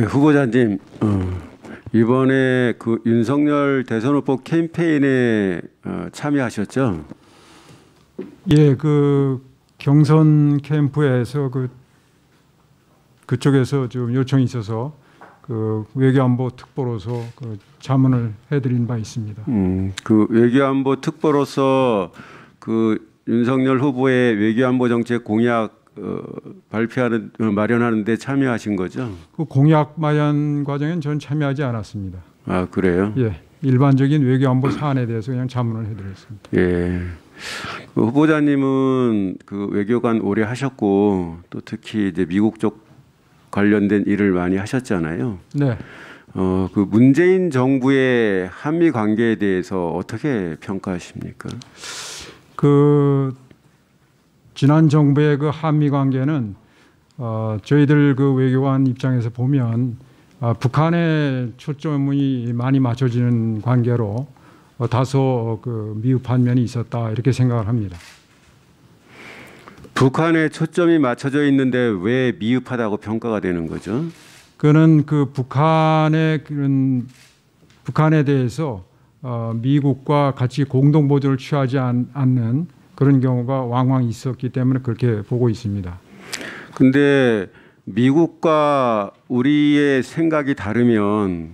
후보자님, 이번에 그 윤석열 대선 후보 캠페인에 참여하셨죠? 예, 그 경선 캠프에서 그쪽에서 좀 요청이 있어서 그 외교안보 특보로서 그 자문을 해드린 바 있습니다. 그 외교안보 특보로서 그 윤석열 후보의 외교안보 정책 공약 마련하는데 참여하신 거죠? 그 공약 마련 과정엔 전 참여하지 않았습니다. 아, 그래요? 예, 일반적인 외교안보 사안에 대해서 그냥 자문을 해드렸습니다. 예. 그 후보자님은 그 외교관 오래 하셨고 또 특히 이제 미국 쪽 관련된 일을 많이 하셨잖아요. 네. 그 문재인 정부의 한미 관계에 대해서 어떻게 평가하십니까? 그 지난 정부의 그 한미 관계는 저희들 그 외교관 입장에서 보면 북한에 초점이 많이 맞춰지는 관계로 다소 그 미흡한 면이 있었다 이렇게 생각을 합니다. 북한에 초점이 맞춰져 있는데 왜 미흡하다고 평가가 되는 거죠? 그는 그 북한에 대해서 미국과 같이 공동 보조를 취하지 않는 그런 경우가 왕왕 있었기 때문에 그렇게 보고 있습니다. 근데 미국과 우리의 생각이 다르면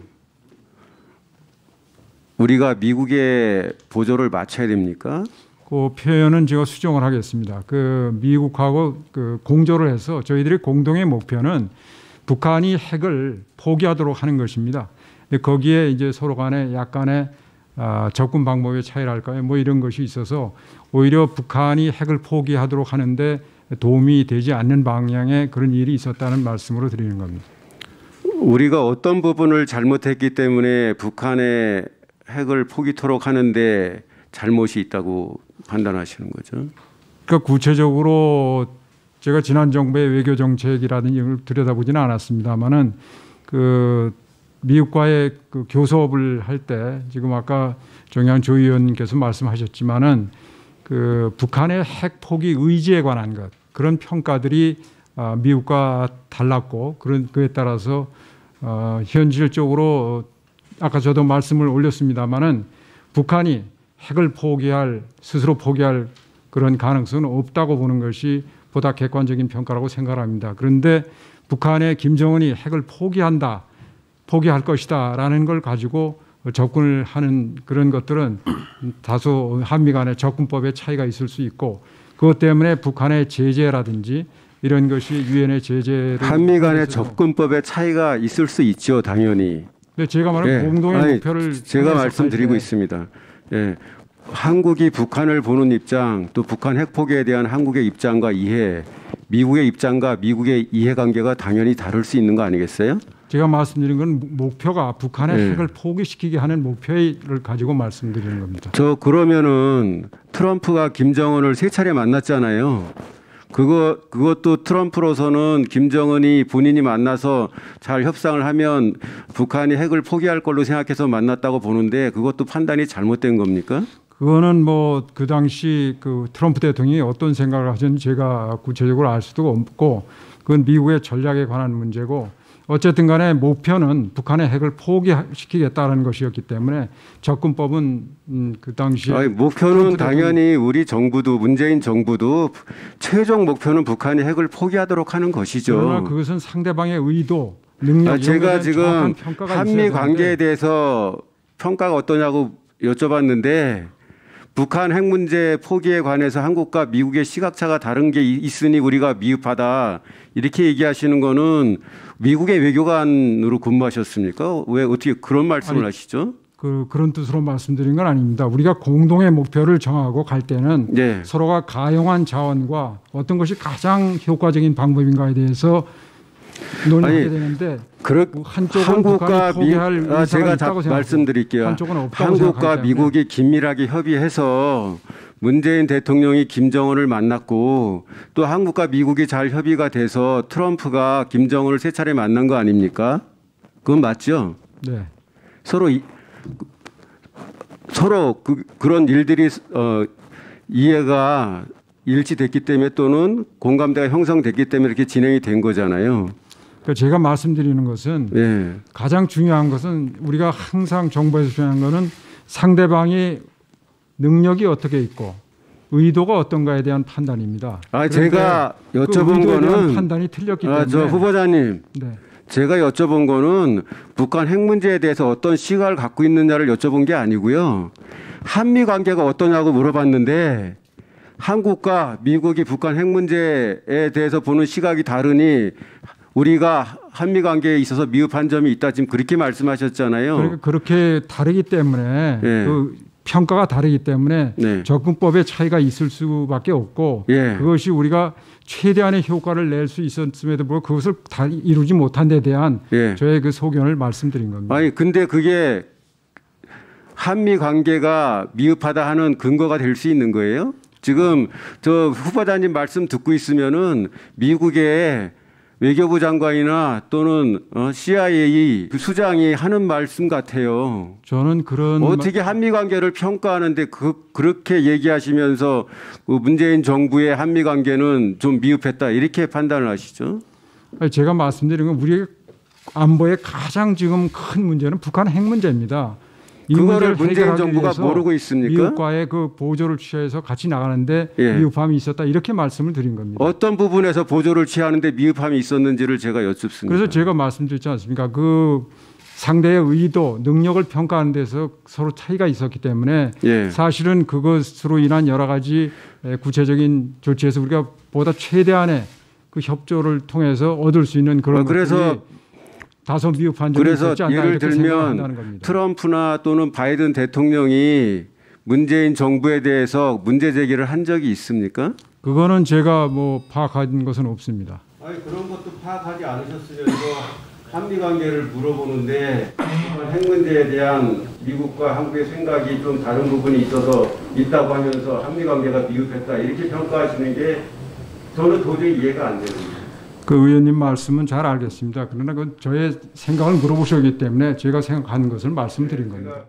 우리가 미국의 보조를 맞춰야 됩니까? 그 표현은 제가 수정을 하겠습니다. 그 미국하고 그 공조를 해서 저희들의 공동의 목표는 북한이 핵을 포기하도록 하는 것입니다. 거기에 이제 서로 간에 약간의 접근 방법의 차이랄까요? 뭐 이런 것이 있어서 오히려 북한이 핵을 포기하도록 하는데 도움이 되지 않는 방향의 그런 일이 있었다는 말씀으로 드리는 겁니다. 우리가 어떤 부분을 잘못했기 때문에 북한의 핵을 포기토록 하는데 잘못이 있다고 판단하시는 거죠? 그러니까 구체적으로 제가 지난 정부의 외교 정책이라든지 이걸 들여다보지는 않았습니다만은 그 미국과의 그 교섭을 할 때 지금 아까 정의한 조 의원님께서 말씀하셨지만은 그 북한의 핵 포기 의지에 관한 것 그런 평가들이 미국과 달랐고 그에 따라서 현실적으로 아까 저도 말씀을 올렸습니다만은 북한이 핵을 스스로 포기할 그런 가능성은 없다고 보는 것이 보다 객관적인 평가라고 생각합니다. 그런데 북한의 김정은이 핵을 포기할 것이다라는 걸 가지고 접근을 하는 그런 것들은 다소 한미 간의 접근법의 차이가 있을 수 있고 그것 때문에 북한의 제재라든지 이런 것이 유엔의 제재를 한미 간의 접근법의 차이가 있을 수 있죠, 당연히. 네, 제가 말한 공동의 목표를 제가 말씀드리고 있습니다. 예, 한국이 북한을 보는 입장, 또 북한 핵 포기에 대한 한국의 입장과 이해, 미국의 입장과 미국의 이해관계가 당연히 다를 수 있는 거 아니겠어요? 제가 말씀드린 건 목표가 북한의 핵을 포기시키게 하는 목표를 가지고 말씀드리는 겁니다. 그러면은 트럼프가 김정은을 3차례 만났잖아요. 그것도 트럼프로서는 김정은이 본인이 만나서 잘 협상을 하면 북한이 핵을 포기할 걸로 생각해서 만났다고 보는데 그것도 판단이 잘못된 겁니까? 그거는 뭐 그 당시 그 트럼프 대통령이 어떤 생각을 하셨는지 제가 구체적으로 알 수도 없고 그건 미국의 전략에 관한 문제고 어쨌든 간에 목표는 북한의 핵을 포기시키겠다는 것이었기 때문에 접근법은 그 당시에 목표는 당연히 우리 정부도 문재인 정부도 최종 목표는 북한이 핵을 포기하도록 하는 것이죠. 그러나 그것은 상대방의 의도, 능력 제가 지금 한미 관계에 대해서 평가가 어떠냐고 여쭤봤는데 북한 핵 문제 포기에 관해서 한국과 미국의 시각차가 다른 게 있으니 우리가 미흡하다 이렇게 얘기하시는 거는 미국의 외교관으로 근무하셨습니까? 왜 어떻게 그런 말씀을 하시죠? 그런 뜻으로 말씀드린 건 아닙니다. 우리가 공동의 목표를 정하고 갈 때는 서로가 가용한 자원과 어떤 것이 가장 효과적인 방법인가에 대해서 논의하게 되는데 한국과 제가 말씀드릴게요. 한국과 미국이 긴밀하게 협의해서 문재인 대통령이 김정은을 만났고 또 한국과 미국이 잘 협의가 돼서 트럼프가 김정은을 3차례 만난 거 아닙니까? 그건 맞죠? 네. 서로 그런 일들이 이해가 일치됐기 때문에 또는 공감대가 형성됐기 때문에 이렇게 진행이 된 거잖아요. 그러니까 제가 말씀드리는 것은 예. 가장 중요한 것은 우리가 항상 정부에서 중요한 것은 상대방의 능력이 어떻게 있고 의도가 어떤가에 대한 판단입니다. 제가 여쭤본 그 의도에 대한 거는 판단이 틀렸기 때문에. 저 후보자님, 네. 제가 여쭤본 거는 북한 핵 문제에 대해서 어떤 시각을 갖고 있느냐를 여쭤본 게 아니고요. 한미 관계가 어떠냐고 물어봤는데 한국과 미국이 북한 핵 문제에 대해서 보는 시각이 다르니 우리가 한미 관계에 있어서 미흡한 점이 있다 지금 그렇게 말씀하셨잖아요. 그러니까 그렇게 다르기 때문에 예. 그 평가가 다르기 때문에 네. 접근법의 차이가 있을 수밖에 없고 예. 그것이 우리가 최대한의 효과를 낼 수 있었음에도 불구하고 그것을 다 이루지 못한 데 대한 예. 저의 그 소견을 말씀드린 겁니다. 아니 근데 그게 한미 관계가 미흡하다 하는 근거가 될 수 있는 거예요? 지금 저 후보자님 말씀 듣고 있으면은 미국의 외교부 장관이나 또는 CIA 그 수장이 하는 말씀 같아요. 저는 그런 어떻게 한미 관계를 평가하는데 그렇게 얘기하시면서 그 문재인 정부의 한미 관계는 좀 미흡했다 이렇게 판단을 하시죠? 제가 말씀드린 건 우리 안보의 가장 지금 큰 문제는 북한 핵 문제입니다. 이 그거를 문제를 문재인 해결하기 정부가 위해서 모르고 있습니까? 미국과의 그 보조를 취해서 같이 나가는데 예. 미흡함이 있었다 이렇게 말씀을 드린 겁니다. 어떤 부분에서 보조를 취하는데 미흡함이 있었는지를 제가 여쭙습니다. 그래서 제가 말씀드렸지 않습니까? 그 상대의 의도, 능력을 평가하는 데서 서로 차이가 있었기 때문에 예. 사실은 그것으로 인한 여러 가지 구체적인 조치에서 우리가 보다 최대한의 그 협조를 통해서 얻을 수 있는 그런 그래서 것들이 다소 미흡한 점이 그래서 있었지 않나 예를 이렇게 생각한다는 들면 겁니다. 트럼프나 또는 바이든 대통령이 문재인 정부에 대해서 문제 제기를 한 적이 있습니까? 그거는 제가 뭐 파악한 것은 없습니다. 아니 그런 것도 파악하지 않으셨으면서 한미 관계를 물어보는데 북한 핵 문제에 대한 미국과 한국의 생각이 좀 다른 부분이 있다고 하면서 한미 관계가 미흡했다 이렇게 평가하시는 게 저는 도저히 이해가 안 됩니다. 그 의원님 말씀은 잘 알겠습니다. 그러나 그 저의 생각을 물어보셨기 때문에 제가 생각하는 것을 말씀드린 겁니다.